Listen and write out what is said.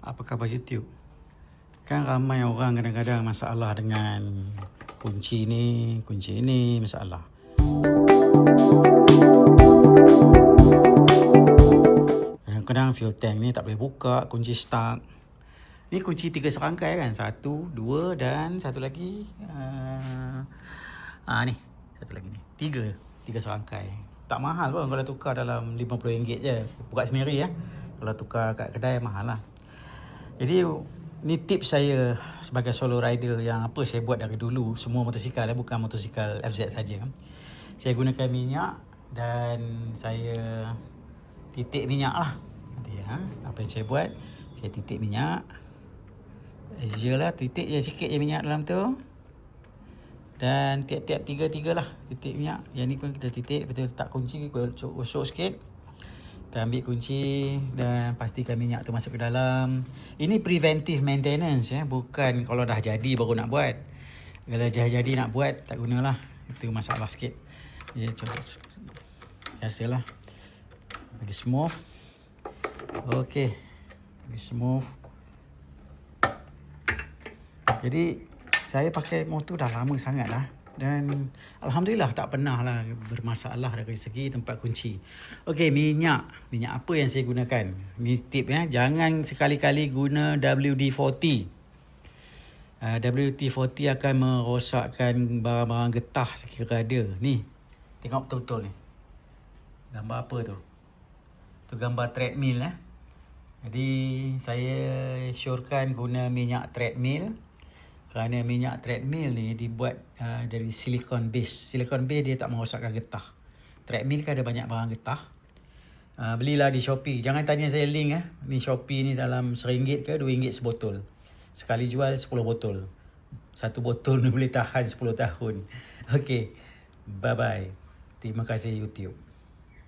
Apa khabar YouTube? Kan ramai orang kadang-kadang masalah dengan kunci ini masalah. Kadang-kadang fuel tank ni tak boleh buka, kunci stuck. Ni kunci 3 serangkai kan? 1, 2 dan satu lagi. Ni, satu lagi ni. 3 serangkai. Tak mahal pun kalau tukar dalam RM50 je. Buka sendiri ya. Kalau tukar kat kedai mahal lah. Jadi ni tips saya sebagai solo rider yang apa saya buat dari dulu, semua motosikal bukan motosikal FZ saja. Saya gunakan minyak dan saya titik minyak lah. Nanti apa yang saya buat, saya titik minyak. Je lah, titik je sikit je minyak dalam tu. Dan tiap-tiap 3 lah titik minyak. Yang ni pun kita titik, lepas tu letak kunci, gosok sikit. Kita ambil kunci dan pastikan minyak tu masuk ke dalam. Ini preventive maintenance ya, bukan kalau dah jadi baru nak buat. Kalau dah jadi nak buat tak gunalah. Itu masalah sikit. Ya, biasalah. Bagi smooth. Okey. Bagi smooth. Jadi saya pakai motor dah lama sangat lah. Dan alhamdulillah tak pernah lah bermasalah dari segi tempat kunci. Okey, minyak apa yang saya gunakan? Ni tip ya, jangan sekali-kali guna WD-40. WD-40 akan merosakkan barang-barang getah sekira ada. Ni, tengok betul-betul ni. Gambar apa tu? Tu gambar treadmill . Jadi saya syorkan guna minyak treadmill. Kerana minyak treadmill ni dibuat dari silicon base. Silicon base dia tak merosakkan getah. Treadmill kan ada banyak barang getah. Belilah di Shopee. Jangan tanya saya link . Ni Shopee ni dalam RM1 ke RM2 sebotol. Sekali jual 10 botol. Satu botol ni boleh tahan 10 tahun. Okey. Bye-bye. Terima kasih YouTube.